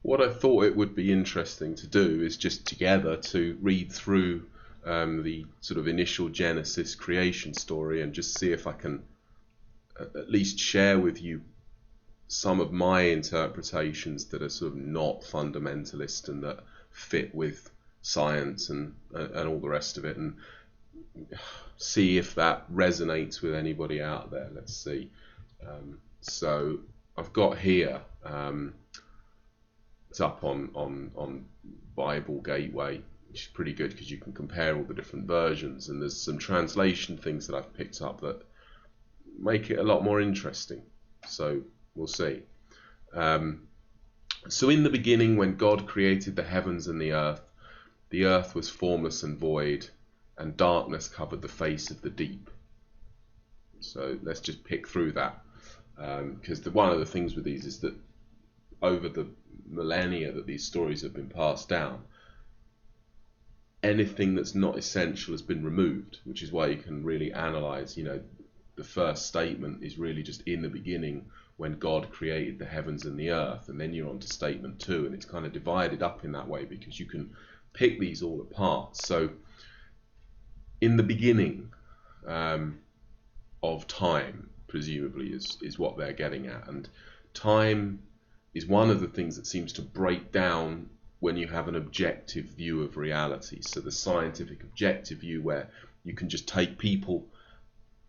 what I thought it would be interesting to do is just together to read through the sort of initial Genesis creation story and just see if I can at least share with you some of my interpretations that are sort of not fundamentalist and that fit with science and all the rest of it, and see if that resonates with anybody out there. Let's see. So I've got here, it's up on Bible Gateway, which is pretty good because you can compare all the different versions, and there's some translation things that I've picked up that make it a lot more interesting. So we'll see. So in the beginning, when God created the heavens and the earth was formless and void, and darkness covered the face of the deep. So let's just pick through that, because one of the things with these is that over the millennia that these stories have been passed down, anything that's not essential has been removed, which is why you can really analyze, the first statement is really just in the beginning when God created the heavens and the earth, and then you're on to statement 2, and it's kind of divided up in that way because you can pick these all apart. So in the beginning of time, presumably, is what they're getting at, and time is one of the things that seems to break down when you have an objective view of reality. So the scientific objective view, where you can just take people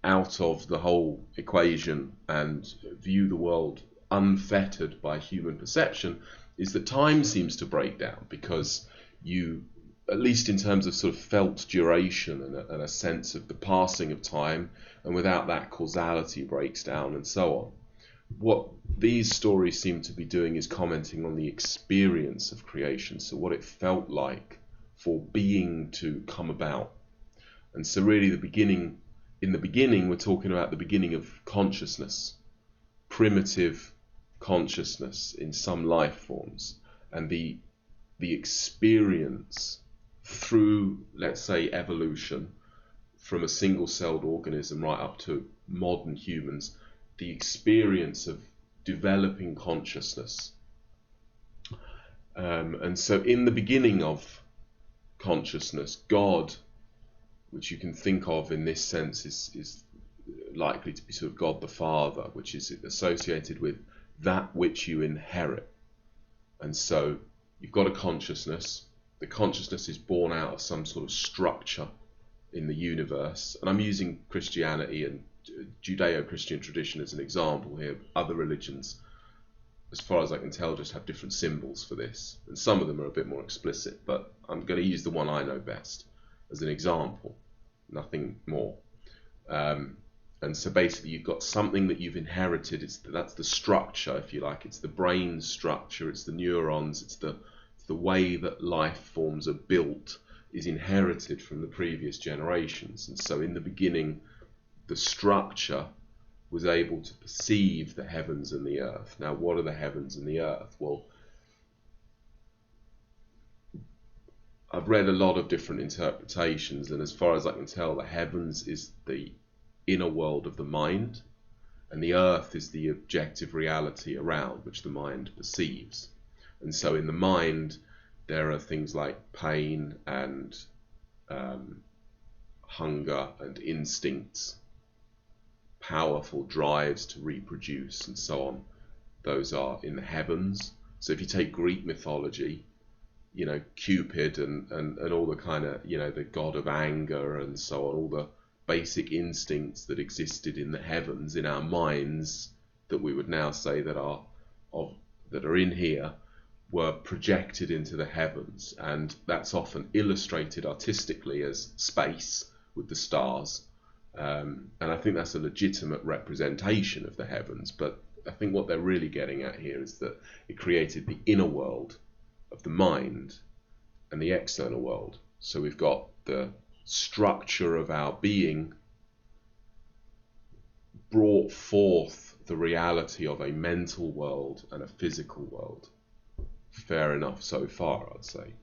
out of the whole equation and view the world unfettered by human perception, is that time seems to break down, because you, at least in terms of sort of felt duration and a sense of the passing of time, and without that, causality breaks down and so on. What these stories seem to be doing is commenting on the experience of creation, so what it felt like for being to come about. And so really in the beginning, we're talking about the beginning of consciousness, primitive consciousness in some life forms, and the experience through, let's say, evolution, from a single-celled organism right up to modern humans, the experience of developing consciousness. And so in the beginning of consciousness, God, which you can think of in this sense, is likely to be sort of God the Father, which is associated with that which you inherit. And so you've got a consciousness. The consciousness is born out of some sort of structure in the universe. And I'm using Christianity and Judeo-Christian tradition as an example here. Other religions, as far as I can tell, just have different symbols for this. And some of them are a bit more explicit, but I'm going to use the one I know best as an example, nothing more. And so basically you've got something that you've inherited. That's the structure, if you like. It's the brain structure, it's the neurons, it's the way that life forms are built is inherited from the previous generations. And so in the beginning, the structure was able to perceive the heavens and the earth. Now, what are the heavens and the earth? Well, I've read a lot of different interpretations, and as far as I can tell, the heavens is the inner world of the mind, and the earth is the objective reality around which the mind perceives. And so in the mind, there are things like pain and hunger and instincts, powerful drives to reproduce and so on. Those are in the heavens. So if you take Greek mythology, Cupid and all the kind of, the god of anger and so on, all the basic instincts that existed in the heavens, in our minds, that we would now say that are in here, were projected into the heavens. And that's often illustrated artistically as space with the stars. And I think that's a legitimate representation of the heavens. But I think what they're really getting at here is that it created the inner world of the mind and the external world. So we've got the structure of our being brought forth the reality of a mental world and a physical world. Fair enough so far, I'd say.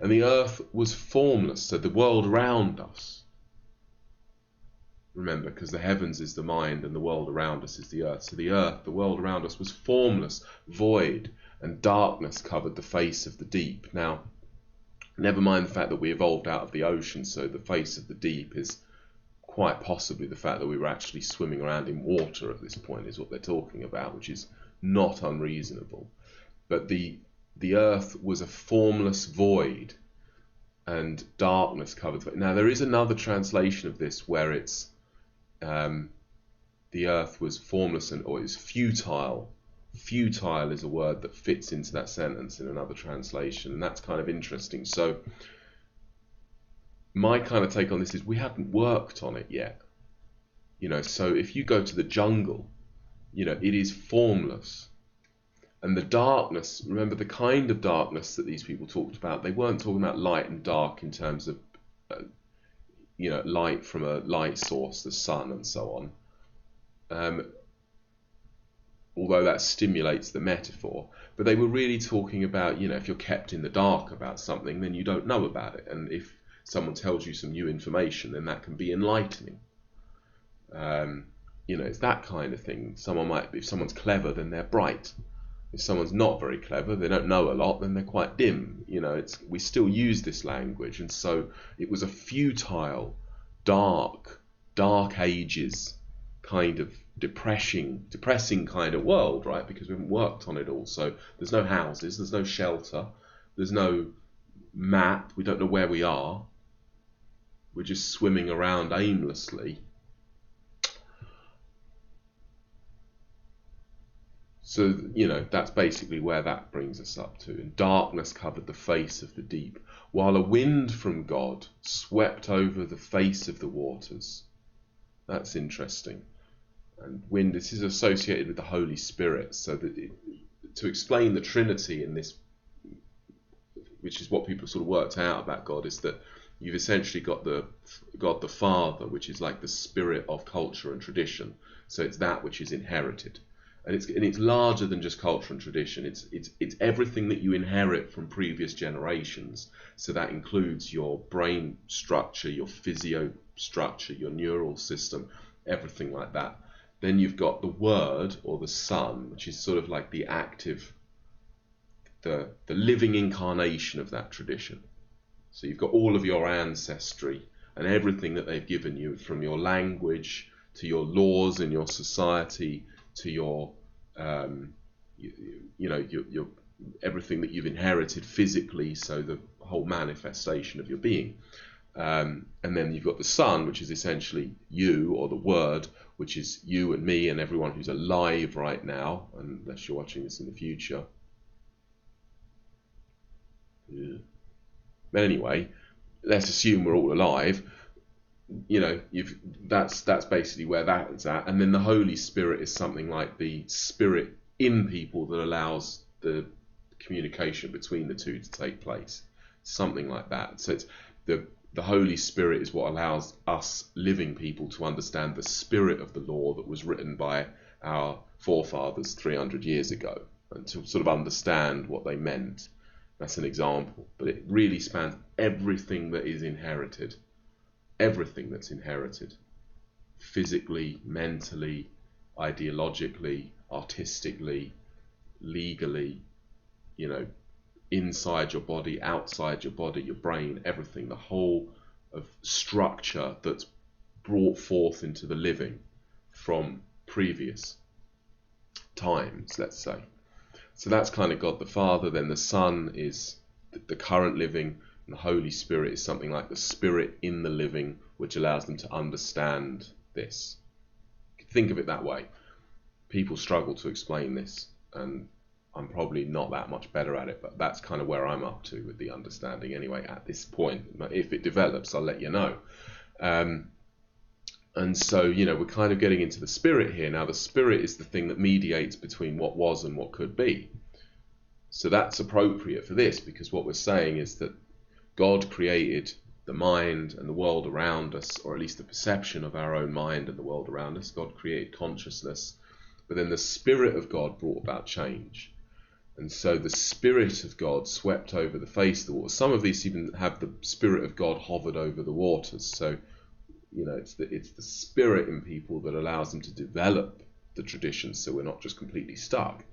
And the earth was formless, so the world around us. Remember, because the heavens is the mind and the world around us is the earth. So the earth, the world around us, was formless, void, and darkness covered the face of the deep. Now, never mind the fact that we evolved out of the ocean, so the face of the deep is quite possibly the fact that we were actually swimming around in water at this point, is what they're talking about, which is not unreasonable. But the earth was a formless void, and darkness covered the face. Now, there is another translation of this where it's the earth was formless or it's futile. Futile is a word that fits into that sentence in another translation, and that's kind of interesting. So my kind of take on this is we haven't worked on it yet. So if you go to the jungle, it is formless. And the darkness, remember the kind of darkness that these people talked about, they weren't talking about light and dark in terms of, light from a light source, the sun and so on. Although that stimulates the metaphor. But they were really talking about, if you're kept in the dark about something, then you don't know about it. And if someone tells you some new information, then that can be enlightening. It's that kind of thing. If someone's clever, then they're bright. If someone's not very clever, they don't know a lot, then they're quite dim. We still use this language, and so it was a futile, dark ages kind of depressing kind of world, right? Because we haven't worked on it all. So there's no houses, there's no shelter, there's no map, we don't know where we are. We're just swimming around aimlessly. So, that's basically where that brings us up to. And darkness covered the face of the deep, while a wind from God swept over the face of the waters. That's interesting. And wind, this is associated with the Holy Spirit. So that to explain the Trinity in this, which is what people sort of worked out about God, is that you've essentially got God the Father, which is like the spirit of culture and tradition. So it's that which is inherited. And it's larger than just culture and tradition. It's everything that you inherit from previous generations. So that includes your brain structure, your physio structure, your neural system, everything like that. Then you've got the Word or the Son, which is sort of like the active, the living incarnation of that tradition. So you've got all of your ancestry and everything that they've given you, from your language to your laws in your society, to your, your everything that you've inherited physically, so the whole manifestation of your being. And then you've got the Son, which is essentially you, or the Word, which is you and me and everyone who's alive right now, unless you're watching this in the future. Yeah. But anyway, let's assume we're all alive. That's basically where that's at. And then the Holy Spirit is something like the spirit in people that allows the communication between the two to take place, something like that. So it's the Holy Spirit is what allows us living people to understand the spirit of the law that was written by our forefathers 300 years ago, and to sort of understand what they meant. That's an example, but it really spans everything that is inherited. Everything that's inherited, physically, mentally, ideologically, artistically, legally, inside your body, outside your body, your brain, everything, the whole of structure that's brought forth into the living from previous times, let's say. So that's kind of God the Father. Then the Son is the current living, and the Holy Spirit is something like the spirit in the living, which allows them to understand this. Think of it that way. People struggle to explain this, and I'm probably not that much better at it, but that's kind of where I'm up to with the understanding anyway at this point. If it develops, I'll let you know. And so, we're kind of getting into the spirit here. Now, the spirit is the thing that mediates between what was and what could be. So that's appropriate for this, because what we're saying is that God created the mind and the world around us, or at least the perception of our own mind and the world around us. God created consciousness, but then the Spirit of God brought about change. And so the Spirit of God swept over the face of the water. Some of these even have the Spirit of God hovered over the waters. So, it's the Spirit in people that allows them to develop the traditions, so we're not just completely stuck.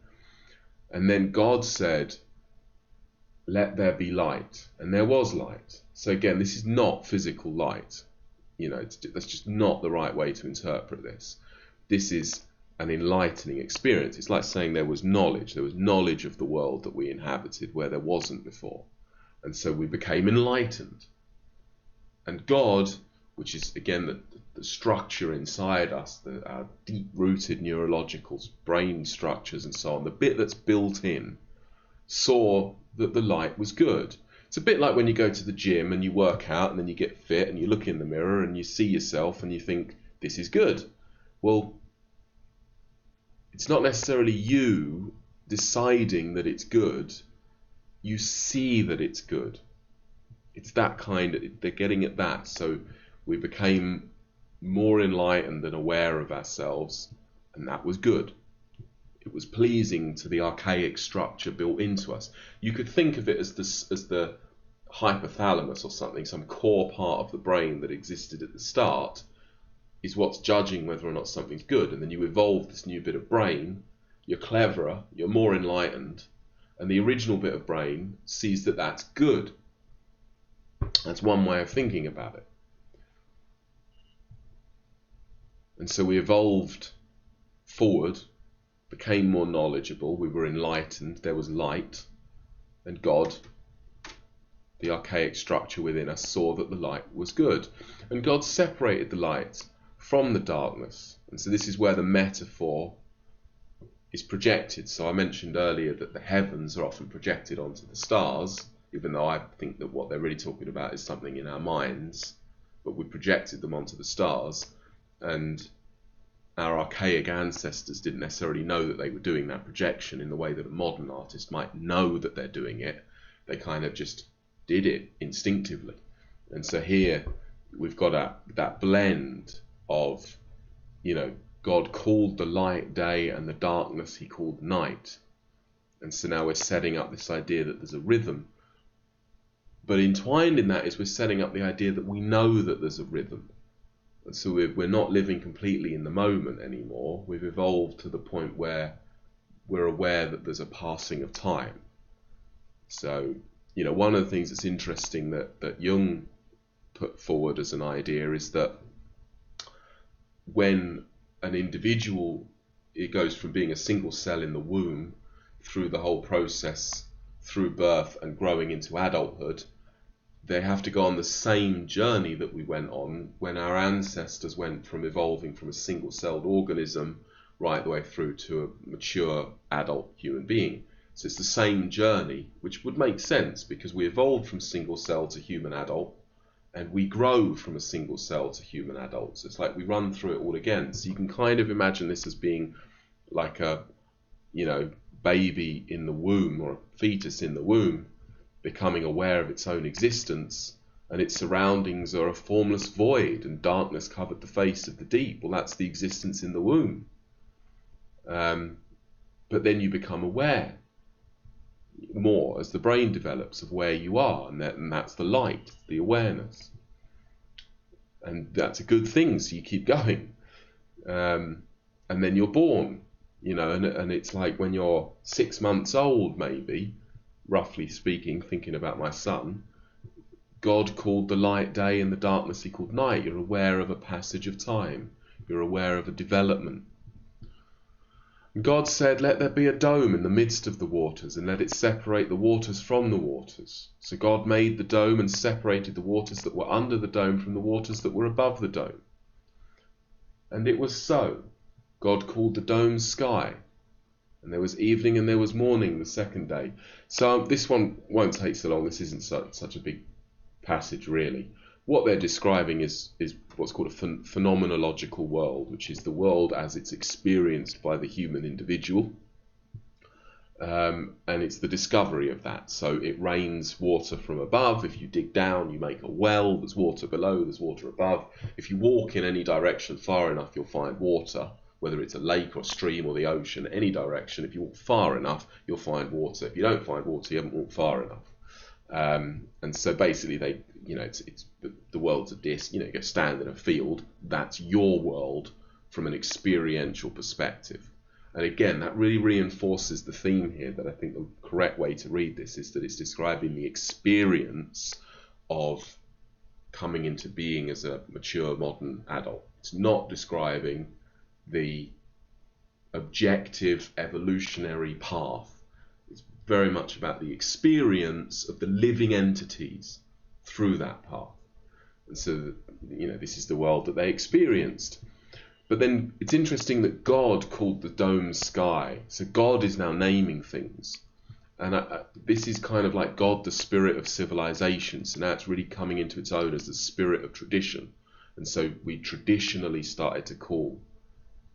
And then God said, let there be light. And there was light. So again, this is not physical light. That's just not the right way to interpret this. This is an enlightening experience. It's like saying there was knowledge. There was knowledge of the world that we inhabited where there wasn't before. And so we became enlightened. And God, which is again the structure inside us, our deep-rooted neurological brain structures and so on, the bit that's built in, saw that the light was good. It's a bit like when you go to the gym and you work out and then you get fit and you look in the mirror and you see yourself and you think, this is good. Well, it's not necessarily you deciding that it's good. You see that it's good. It's that kind of, they're getting at that. So we became more enlightened and aware of ourselves, and that was good. It was pleasing to the archaic structure built into us. You could think of it as the hypothalamus or something, some core part of the brain that existed at the start is what's judging whether or not something's good. And then you evolve this new bit of brain, you're cleverer, you're more enlightened, and the original bit of brain sees that that's good. That's one way of thinking about it. And so we evolved forward, became more knowledgeable, we were enlightened, there was light, and God, the archaic structure within us, saw that the light was good. And God separated the light from the darkness. And so this is where the metaphor is projected. So I mentioned earlier that the heavens are often projected onto the stars, even though I think that what they're really talking about is something in our minds, but we projected them onto the stars. And our archaic ancestors didn't necessarily know that they were doing that projection in the way that a modern artist might know that they're doing it. They kind of just did it instinctively. And so here we've got that blend of, God called the light day and the darkness he called night. And so now we're setting up this idea that there's a rhythm. But entwined in that is we're setting up the idea that we know that there's a rhythm. And so we're not living completely in the moment anymore. We've evolved to the point where we're aware that there's a passing of time. So, one of the things that's interesting that Jung put forward as an idea is that when an individual, it goes from being a single cell in the womb through the whole process, through birth and growing into adulthood, they have to go on the same journey that we went on when our ancestors went from evolving from a single-celled organism right the way through to a mature adult human being. So it's the same journey, which would make sense because we evolved from single cell to human adult, and we grow from a single cell to human adult. So it's like we run through it all again. So you can kind of imagine this as being like a, baby in the womb or a fetus in the womb becoming aware of its own existence, and its surroundings are a formless void and darkness covered the face of the deep. Well, that's the existence in the womb. But then you become aware more as the brain develops of where you are, and that's the light, the awareness. And that's a good thing, so you keep going. And then you're born, and it's like when you're 6 months old, maybe, roughly speaking, thinking about my son, God called the light day and the darkness he called night. You're aware of a passage of time. You're aware of a development. And God said, let there be a dome in the midst of the waters, and let it separate the waters from the waters. So God made the dome and separated the waters that were under the dome from the waters that were above the dome. And it was so. God called the dome sky. And there was evening and there was morning the second day. So this one won't take so long. This isn't such a big passage, really. What they're describing is what's called a phenomenological world, which is the world as it's experienced by the human individual. And it's the discovery of that. So it rains water from above. If you dig down, you make a well. There's water below, there's water above. If you walk in any direction far enough, you'll find water. Whether it's a lake or a stream or the ocean, any direction, if you walk far enough, you'll find water. If you don't find water, you haven't walked far enough. And so basically, it's the world's a disc. You go stand in a field. That's your world from an experiential perspective. And again, that really reinforces the theme here, that I think the correct way to read this is that it's describing the experience of coming into being as a mature modern adult. It's not describing the objective evolutionary path. It's very much about the experience of the living entities through that path. And so, this is the world that they experienced. But then it's interesting that God called the dome sky. So God is now naming things. And this is kind of like God, the spirit of civilization. So now it's really coming into its own as the spirit of tradition. And so we traditionally started to call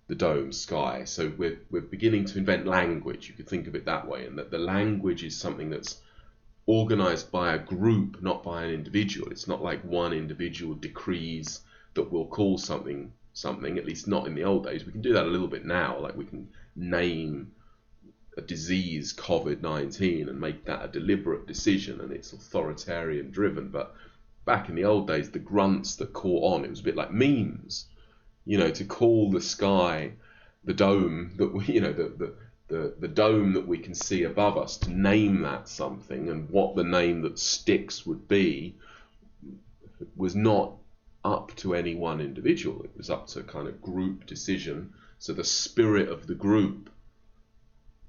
the dome sky. So we're beginning to invent language. You could think of it that way. And that the language is something that's organized by a group, not by an individual. It's not like one individual decrees that we'll call something, at least not in the old days. We can do that a little bit now. Like we can name a disease, COVID-19, and make that a deliberate decision, and it's authoritarian driven. But back in the old days, the grunts that caught on, it was a bit like memes, to call the sky the dome that we, the dome that we can see above us, to name that something, and what the name that sticks would be was not up to any one individual. It was up to kind of group decision. So the spirit of the group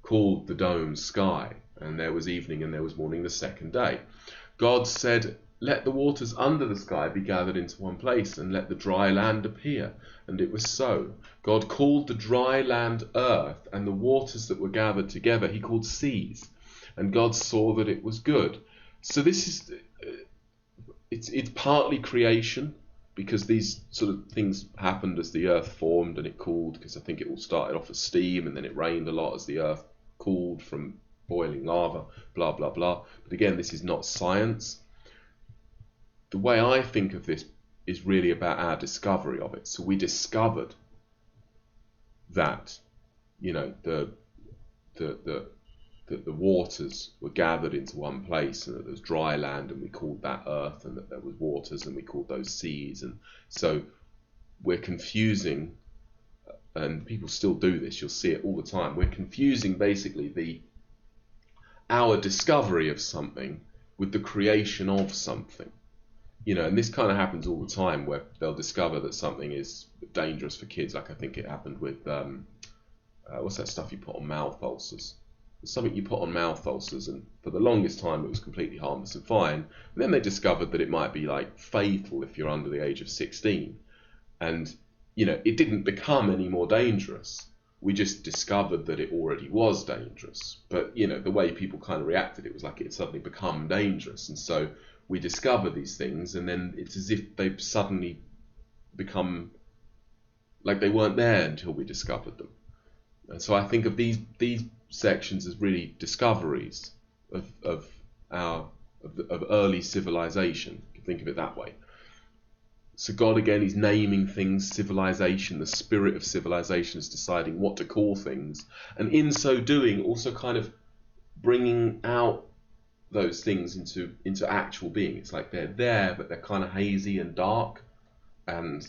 called the dome sky, and there was evening and there was morning the second day. God said, "Let the waters under the sky be gathered into one place, and let the dry land appear." And it was so. God called the dry land earth, and the waters that were gathered together he called seas. And God saw that it was good. So this is, it's partly creation, because these sort of things happened as the earth formed and it cooled, because I think it all started off as steam and then it rained a lot as the earth cooled from boiling lava, blah, blah, blah. But again, this is not science. The way I think of this is really about our discovery of it. So we discovered that, the waters were gathered into one place, and that there was dry land, and we called that earth, and that there was waters, and we called those seas. And so we're confusing, and people still do this, you'll see it all the time, we're confusing basically our discovery of something with the creation of something. And this kind of happens all the time, where they'll discover that something is dangerous for kids. Like I think it happened with, what's that stuff you put on mouth ulcers? It's something you put on mouth ulcers, and for the longest time it was completely harmless and fine. And then they discovered that it might be like fatal if you're under the age of 16. And, it didn't become any more dangerous. We just discovered that it already was dangerous. But, the way people kind of reacted, it was like it had suddenly become dangerous. And so we discover these things, and then it's as if they've suddenly become like they weren't there until we discovered them. And so I think of these sections as really discoveries of early civilization. You can think of it that way. So God again is naming things, civilization, the spirit of civilization is deciding what to call things, and in so doing also kind of bringing out those things into actual being. It's like they're there, but they're kind of hazy and dark and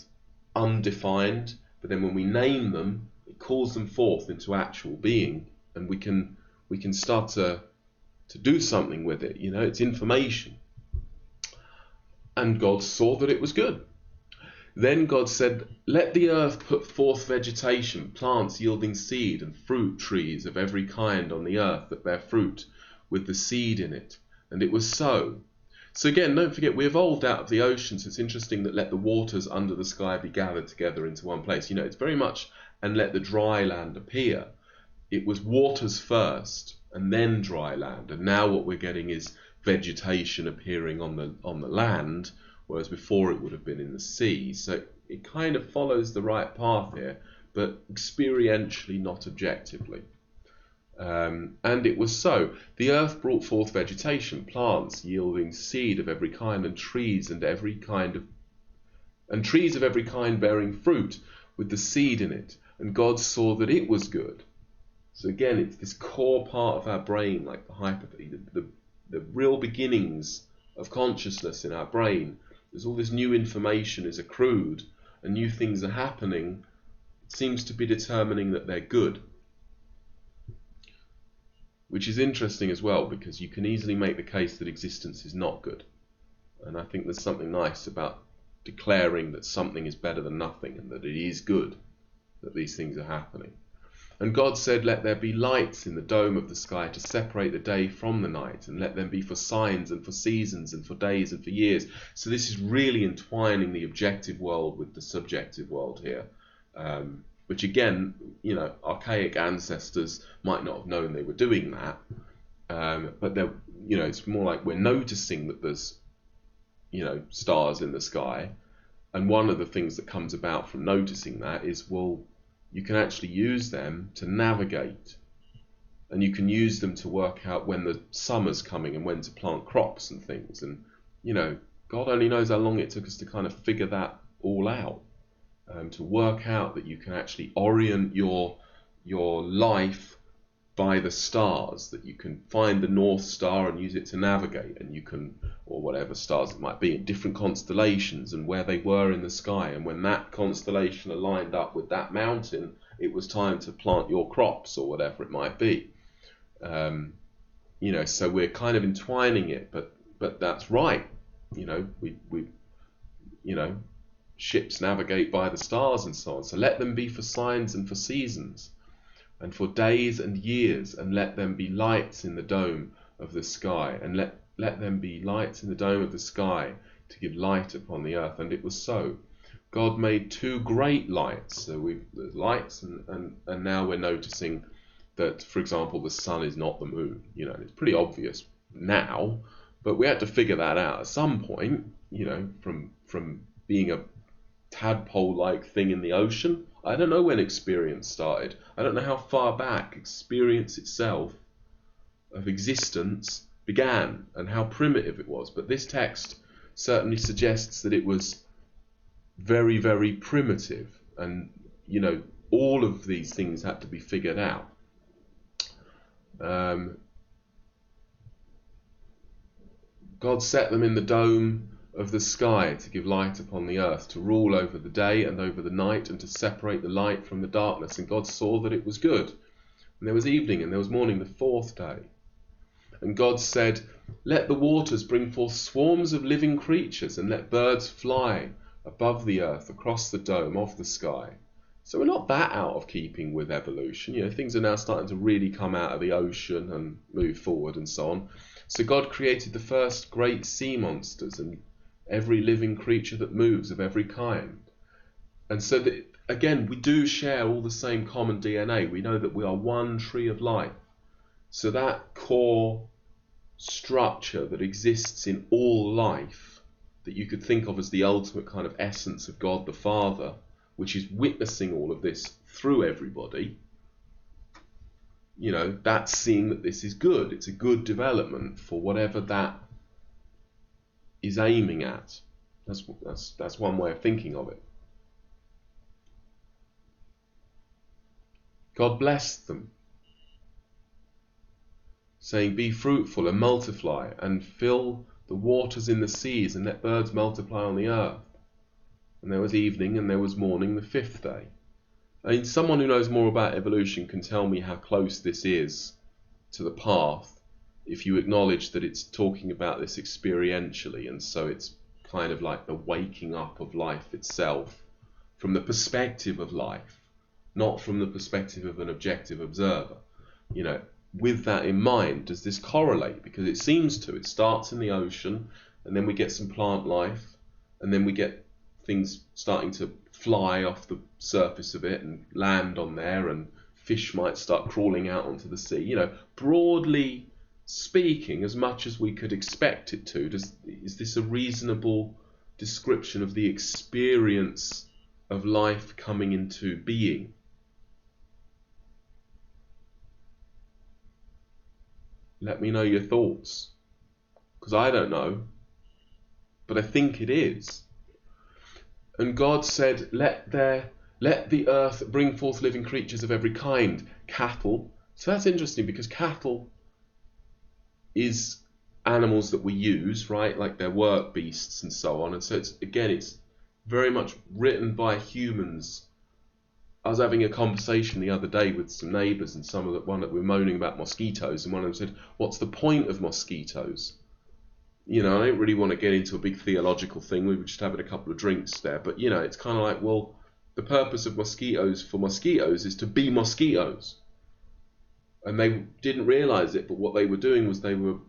undefined. But then when we name them, it calls them forth into actual being, and we can start to do something with it. It's information. And God saw that it was good. Then God said, "Let the earth put forth vegetation, plants yielding seed, and fruit trees of every kind on the earth that bear fruit, with the seed in it." And it was so. So again, don't forget, we evolved out of the ocean, so it's interesting that let the waters under the sky be gathered together into one place. It's very much, and let the dry land appear. It was waters first, and then dry land. And now what we're getting is vegetation appearing on the land, whereas before it would have been in the sea. So it kind of follows the right path here, but experientially, not objectively. And it was so. The earth brought forth vegetation, plants yielding seed of every kind, and trees of every kind bearing fruit with the seed in it. And God saw that it was good. So again, it's this core part of our brain, like the real beginnings of consciousness in our brain. As all this new information is accrued and new things are happening, it seems to be determining that they're good. which is interesting as well, because you can easily make the case that existence is not good. And I think there's something nice about declaring that something is better than nothing, and that it is good that these things are happening. And God said, let there be lights in the dome of the sky to separate the day from the night, and let them be for signs and for seasons and for days and for years. So this is really entwining the objective world with the subjective world here, which again, archaic ancestors might not have known they were doing that, but they're, it's more like we're noticing that there's, stars in the sky, and one of the things that comes about from noticing that is, well, you can actually use them to navigate, and you can use them to work out when the summer's coming and when to plant crops and things. And God only knows how long it took us to kind of figure that all out, to work out that you can actually orient your life by the stars, that you can find the North Star and use it to navigate, and you can, or whatever stars it might be, in different constellations and where they were in the sky, and when that constellation aligned up with that mountain, it was time to plant your crops or whatever it might be. So we're kind of entwining it, but that's right. We ships navigate by the stars and so on. So let them be for signs and for seasons, and for days and years, and let them be lights in the dome of the sky, and let them be lights in the dome of the sky to give light upon the earth. And it was so. God made two great lights. So there's lights, and now we're noticing that, for example, the sun is not the moon. It's pretty obvious now, but we had to figure that out at some point. From being a tadpole-like thing in the ocean. I don't know when experience started. I don't know how far back experience itself of existence began and how primitive it was. But this text certainly suggests that it was very, very primitive. And, all of these things had to be figured out. God set them in the dome of the sky to give light upon the earth, to rule over the day and over the night, and to separate the light from the darkness. And God saw that it was good. And there was evening and there was morning, the fourth day. And God said, let the waters bring forth swarms of living creatures, and let birds fly above the earth across the dome of the sky. So we're not that out of keeping with evolution. Things are now starting to really come out of the ocean and move forward and so on. So God created the first great sea monsters and every living creature that moves of every kind. And so that, again, we do share all the same common DNA. We know that we are one tree of life. So that core structure that exists in all life, that you could think of as the ultimate kind of essence of God the Father, which is witnessing all of this through everybody, that's seeing that this is good. It's a good development for whatever that is aiming at. That's one way of thinking of it. God blessed them, saying, be fruitful and multiply, and fill the waters in the seas, and let birds multiply on the earth. And there was evening and there was morning, the fifth day. Someone who knows more about evolution can tell me how close this is to the path, if you acknowledge that it's talking about this experientially, and so it's kind of like the waking up of life itself from the perspective of life, not from the perspective of an objective observer. With that in mind, does this correlate? Because it seems to. It starts in the ocean, and then we get some plant life, and then we get things starting to fly off the surface of it and land on there, and fish might start crawling out onto the sea. Broadly speaking, as much as we could expect it to, is this a reasonable description of the experience of life coming into being? Let me know your thoughts, because I don't know, but I think it is. And God said, let the earth bring forth living creatures of every kind, cattle. So that's interesting, because cattle is animals that we use, right? Like they're work beasts and so on. And so it's very much written by humans I was having a conversation the other day with some neighbours, and one that were moaning about mosquitoes, and one of them said, "What's the point of mosquitoes?" I don't really want to get into a big theological thing. We were just having a couple of drinks there, but it's kind of like, well, the purpose of mosquitoes is to be mosquitoes, and they didn't realise it. But what they were doing was they were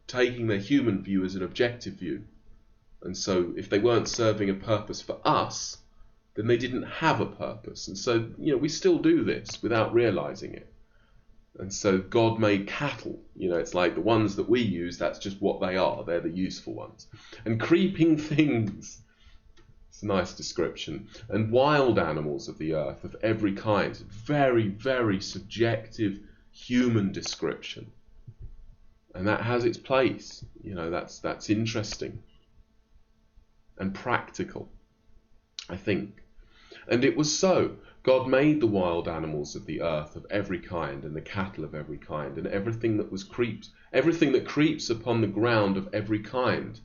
taking their human view as an objective view, and so if they weren't serving a purpose for us, then they didn't have a purpose. And so, we still do this without realizing it. And so God made cattle. It's like the ones that we use, that's just what they are. They're the useful ones. And creeping things, it's a nice description. And wild animals of the earth of every kind. Very, very subjective human description. And that has its place. That's interesting and practical, I think. And it was so. God made the wild animals of the earth of every kind, and the cattle of every kind, and everything that creeps upon the ground of every kind.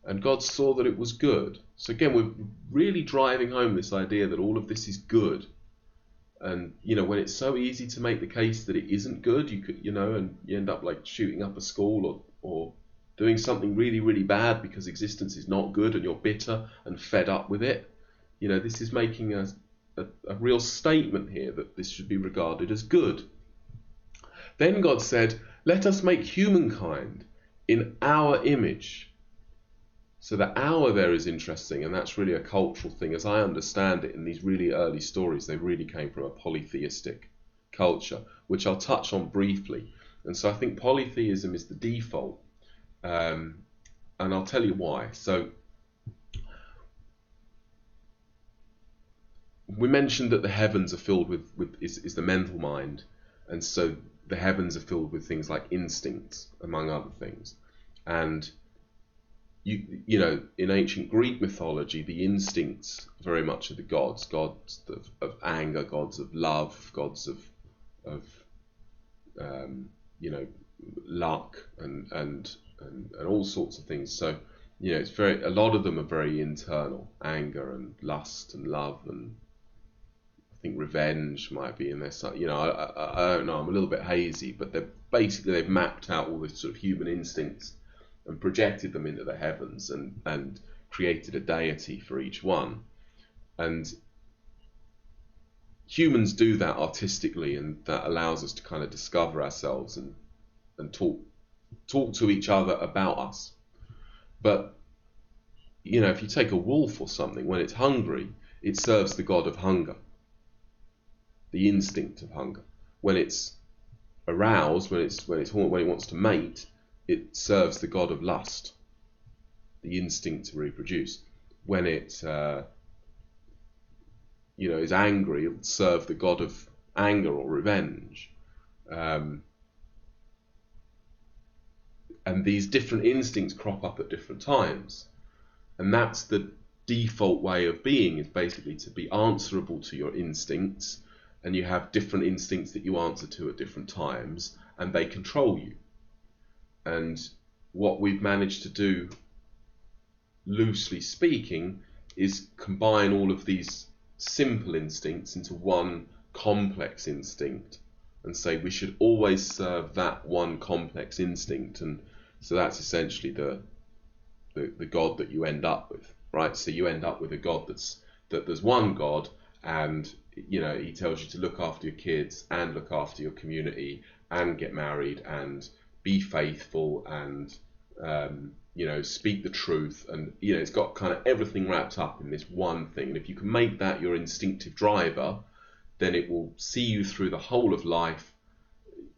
And God saw that it was good. So again, we're really driving home this idea that all of this is good. And when it's so easy to make the case that it isn't good, you could, and you end up like shooting up a school or doing something really, really bad because existence is not good, and you're bitter and fed up with it. This is making a real statement here that this should be regarded as good. Then God said, "Let us make humankind in our image." So the "our" there is interesting, and that's really a cultural thing. As I understand it, in these really early stories, they really came from a polytheistic culture, which I'll touch on briefly. And so I think polytheism is the default, and I'll tell you why. So we mentioned that the heavens are filled with is the mental mind, and so the heavens are filled with things like instincts, among other things. And in ancient Greek mythology, the instincts very much are the gods of anger, gods of love, gods of luck and all sorts of things. So it's a lot of them are very internal, anger and lust and love, and I think revenge might be in there. So, I don't know, I'm a little bit hazy, but they've mapped out all the sort of human instincts and projected them into the heavens and created a deity for each one. And humans do that artistically, and that allows us to kind of discover ourselves and talk to each other about us. But if you take a wolf or something, when it's hungry, it serves the god of hunger, the instinct of hunger. When it's aroused, when it wants to mate, it serves the god of lust, the instinct to reproduce. When it is angry, it'll serve the god of anger or revenge. And these different instincts crop up at different times. And that's the default way of being, is basically to be answerable to your instincts, and you have different instincts that you answer to at different times, and they control you. And what we've managed to do, loosely speaking, is combine all of these simple instincts into one complex instinct, and say we should always serve that one complex instinct. And so that's essentially the God that you end up with, right? So you end up with a God that there's one God, and he tells you to look after your kids and look after your community and get married and be faithful and speak the truth, and it's got kind of everything wrapped up in this one thing. And if you can make that your instinctive driver, then it will see you through the whole of life,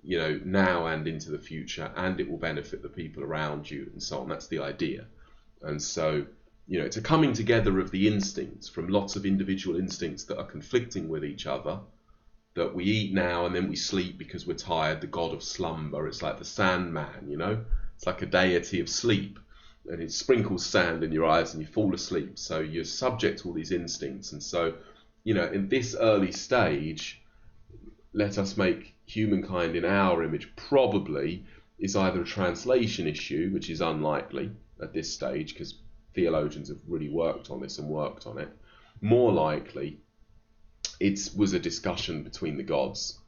now and into the future, and it will benefit the people around you and so on. That's the idea. And so it's a coming together of the instincts from lots of individual instincts that are conflicting with each other, that we eat now and then we sleep because we're tired, the god of slumber. It's like the Sandman, it's like a deity of sleep, and it sprinkles sand in your eyes and you fall asleep. So you're subject to all these instincts. And so in this early stage, let us make humankind in our image probably is either a translation issue, which is unlikely at this stage because theologians have really worked on this and worked on it, More likely, it was a discussion between the gods.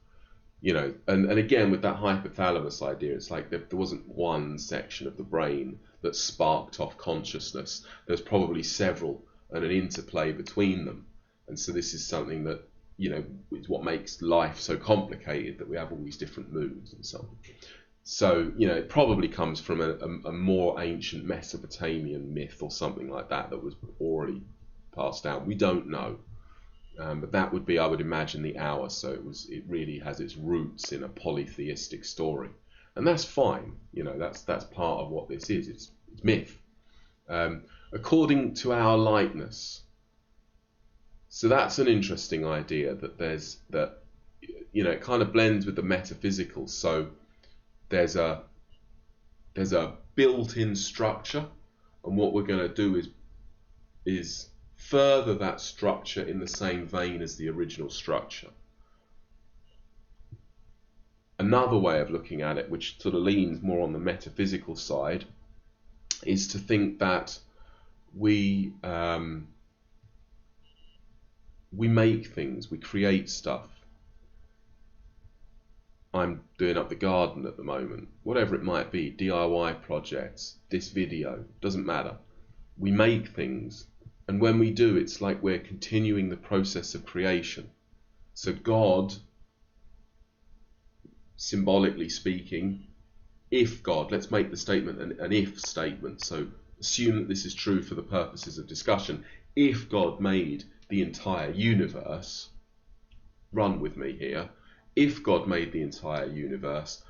And again, with that hypothalamus idea, it's like there wasn't one section of the brain that sparked off consciousness. There's probably several, and an interplay between them. And so this is something that, is what makes life so complicated, that we have all these different moods and so on. So, it probably comes from a more ancient Mesopotamian myth or something like that was already passed down. We don't know. But that would be, I would imagine, the hour. So it really has its roots in a polytheistic story, and that's fine. That's part of what this is. It's myth. According to our likeness. So that's an interesting idea, that it kind of blends with the metaphysical. So there's a built-in structure, and what we're going to do is further that structure in the same vein as the original structure. Another way of looking at it, which sort of leans more on the metaphysical side, is to think that we make things, we create stuff. I'm doing up the garden at the moment, whatever it might be, DIY projects, this video, doesn't matter. We make things. And when we do, it's like we're continuing the process of creation. So God, symbolically speaking, if God, let's make the statement an if statement. So assume that this is true for the purposes of discussion. If God made the entire universe, run with me here. If God made the entire universe,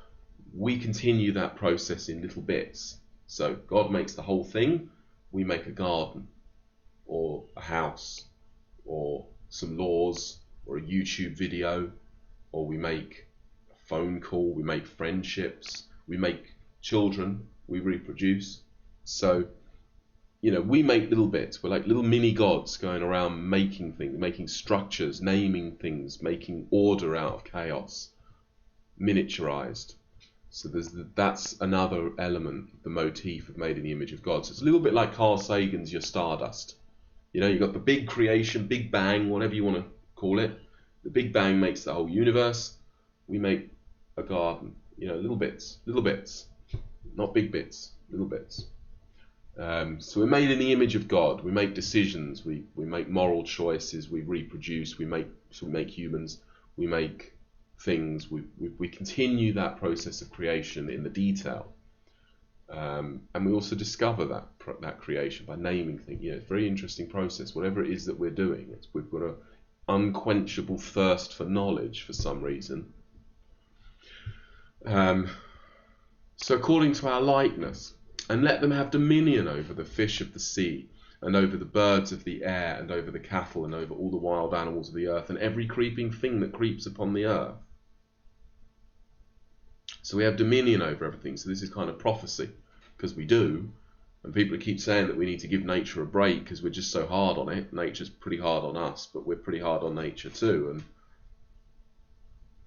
we continue that process in little bits. So God makes the whole thing, we make a garden, or a house, or some laws, or a YouTube video, or we make a phone call, we make friendships, we make children, we reproduce. So, we make little bits. We're like little mini gods going around making things, making structures, naming things, making order out of chaos, miniaturized. So that's another element, the motif of made in the image of God. So it's a little bit like Carl Sagan's Your Stardust. You've got the big creation, Big Bang, whatever you want to call it. The Big Bang makes the whole universe. We make a garden, little bits, not big bits, little bits. So we're made in the image of God. We make decisions. We make moral choices. We reproduce. We make humans. We make things. We continue that process of creation in the detail. And we also discover that creation by naming things. It's a very interesting process. Whatever it is that we're doing, we've got an unquenchable thirst for knowledge for some reason. So according to our likeness, and let them have dominion over the fish of the sea, and over the birds of the air, and over the cattle, and over all the wild animals of the earth, and every creeping thing that creeps upon the earth. So we have dominion over everything. So this is kind of prophecy, because we do. And people keep saying that we need to give nature a break because we're just so hard on it. Nature's pretty hard on us, but we're pretty hard on nature too.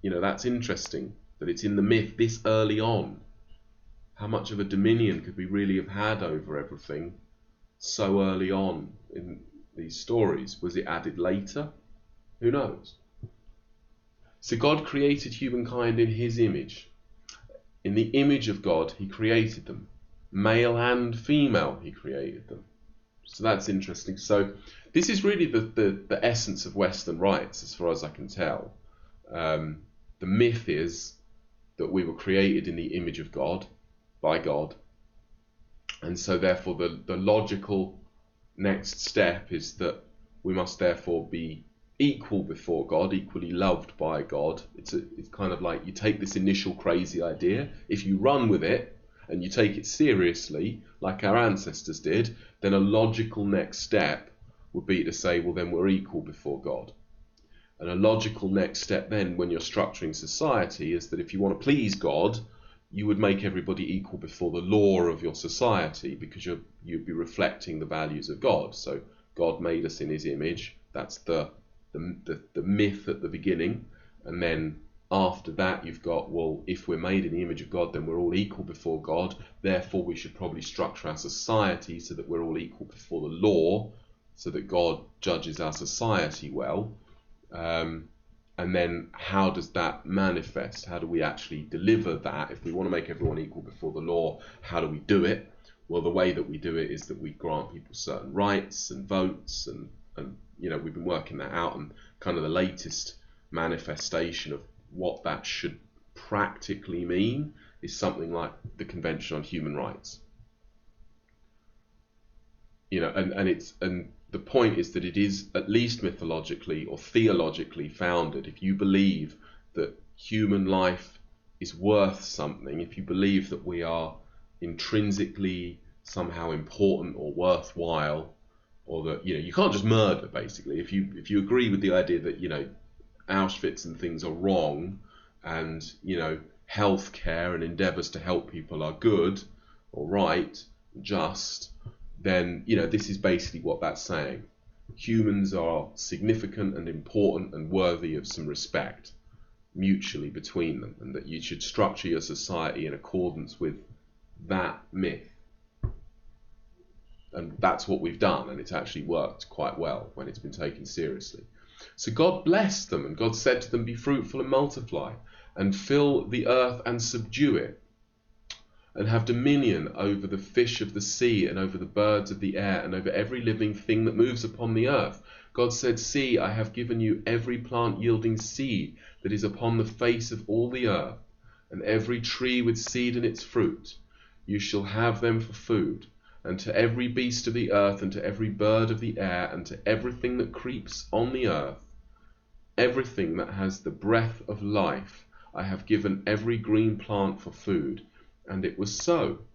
And that's interesting that it's in the myth this early on. How much of a dominion could we really have had over everything so early on in these stories? Was it added later? Who knows? So God created humankind in his image. In the image of God, he created them. Male and female, he created them. So that's interesting. So this is really the essence of Western rites, as far as I can tell. The myth is that we were created in the image of God, by God. And so therefore the logical next step is that we must therefore be equal before God, equally loved by God. It's kind of like you take this initial crazy idea, if you run with it and you take it seriously, like our ancestors did, then a logical next step would be to say, well, then we're equal before God. And a logical next step then, when you're structuring society, is that if you want to please God, you would make everybody equal before the law of your society, because you'd be reflecting the values of God. So God made us in his image. That's the myth at the beginning. And then after that, you've got, well, if we're made in the image of God, then we're all equal before God. Therefore, we should probably structure our society so that we're all equal before the law. so that God judges our society well. And then how does that manifest? How do we actually deliver that? If we want to make everyone equal before the law, how do we do it? Well, the way that we do it is that we grant people certain rights and votes, and we've been working that out, and kind of the latest manifestation of what that should practically mean is something like the Convention on Human Rights. And the point is that it is at least mythologically or theologically founded. If you believe that human life is worth something, if you believe that we are intrinsically somehow important or worthwhile, or that you can't just murder, basically. If you agree with the idea that Auschwitz and things are wrong, and healthcare and endeavours to help people are good or right, just, then this is basically what that's saying. Humans are significant and important and worthy of some respect mutually between them, and that you should structure your society in accordance with that myth. And that's what we've done, and it's actually worked quite well when it's been taken seriously. So God blessed them, and God said to them, "Be fruitful and multiply, and fill the earth and subdue it, and have dominion over the fish of the sea, and over the birds of the air, and over every living thing that moves upon the earth." God said, "See, I have given you every plant yielding seed that is upon the face of all the earth, and every tree with seed in its fruit. You shall have them for food. And to every beast of the earth, and to every bird of the air, and to everything that creeps on the earth, everything that has the breath of life, I have given every green plant for food." And it was so.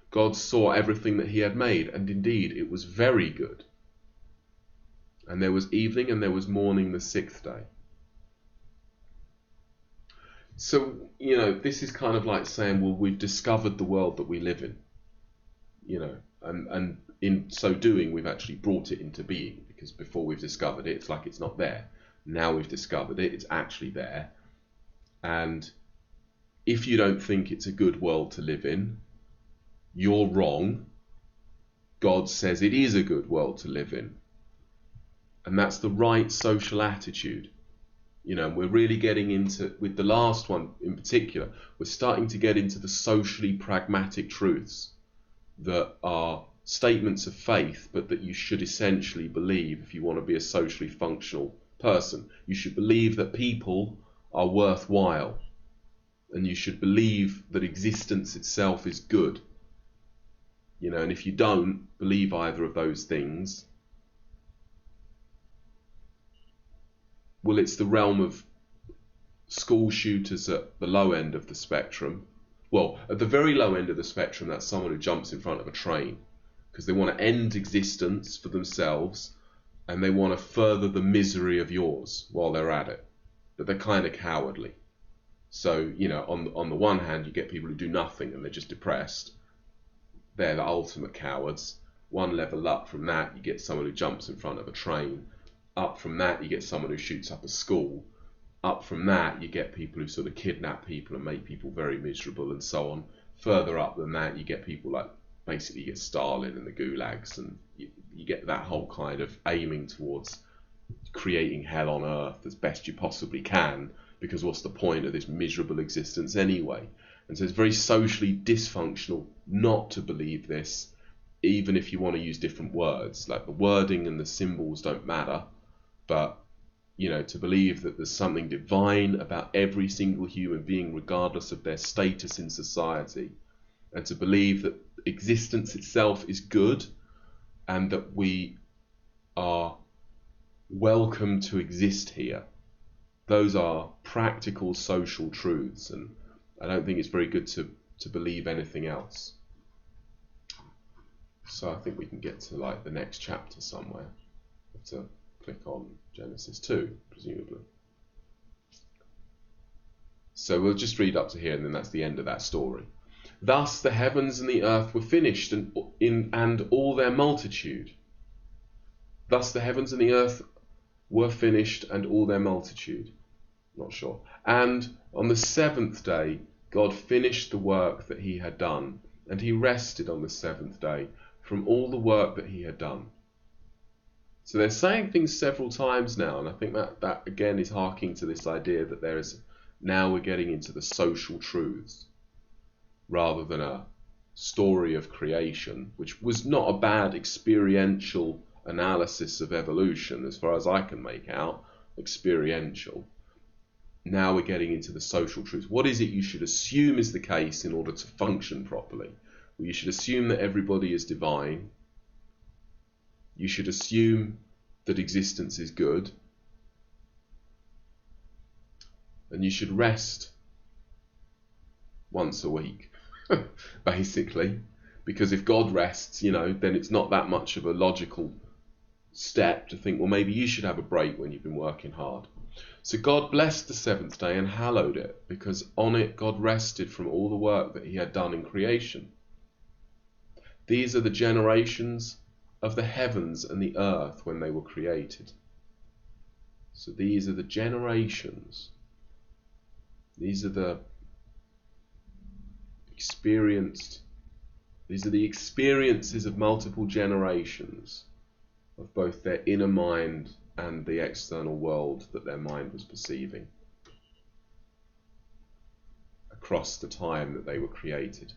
God saw everything that he had made, and indeed it was very good. And there was evening and there was morning the sixth day. So, this is kind of like saying, well, we've discovered the world that we live in. And in so doing, we've actually brought it into being, because before we've discovered it, it's like it's not there. Now we've discovered it, it's actually there. And if you don't think it's a good world to live in, you're wrong. God says it is a good world to live in. And that's the right social attitude. We're really getting into, with the last one in particular, we're starting to get into the socially pragmatic truths that are statements of faith, but that you should essentially believe if you want to be a socially functional person. You should believe that people are worthwhile, and you should believe that existence itself is good. And if you don't believe either of those things, well, it's the realm of school shooters at the low end of the spectrum. Well, at the very low end of the spectrum, that's someone who jumps in front of a train because they want to end existence for themselves, and they want to further the misery of yours while they're at it. But they're kind of cowardly. So, on the one hand, you get people who do nothing and they're just depressed. They're the ultimate cowards. One level up from that, you get someone who jumps in front of a train. Up from that, you get someone who shoots up a school. Up from that, you get people who sort of kidnap people and make people very miserable and so on. Further up than that, you get people like, basically you get Stalin and the gulags, and you get that whole kind of aiming towards creating hell on earth as best you possibly can, because what's the point of this miserable existence anyway? And so it's very socially dysfunctional not to believe this, even if you want to use different words. Like, the wording and the symbols don't matter, but to believe that there's something divine about every single human being, regardless of their status in society, and to believe that existence itself is good, and that we are welcome to exist here. Those are practical social truths, and I don't think it's very good to believe anything else. So I think we can get to like the next chapter somewhere. Have to click on Genesis 2, presumably. So we'll just read up to here, and then that's the end of that story. Thus the heavens and the earth were finished, and all their multitude. Thus the heavens and the earth were finished, and all their multitude. Not sure. And on the seventh day, God finished the work that he had done, and he rested on the seventh day from all the work that he had done. So they're saying things several times now, and I think that again is harking to this idea that there is, now we're getting into the social truths rather than a story of creation, which was not a bad experiential analysis of evolution as far as I can make out. Experiential. Now we're getting into the social truths. What is it you should assume is the case in order to function properly? Well, you should assume that everybody is divine. You should assume that existence is good. And you should rest once a week, basically. Because if God rests, then it's not that much of a logical step to think, well, maybe you should have a break when you've been working hard. So God blessed the seventh day and hallowed it, because on it God rested from all the work that he had done in creation. These are the generations of the heavens and the earth when they were created. So these are the generations. These are the experiences of multiple generations of both their inner mind and the external world that their mind was perceiving across the time that they were created.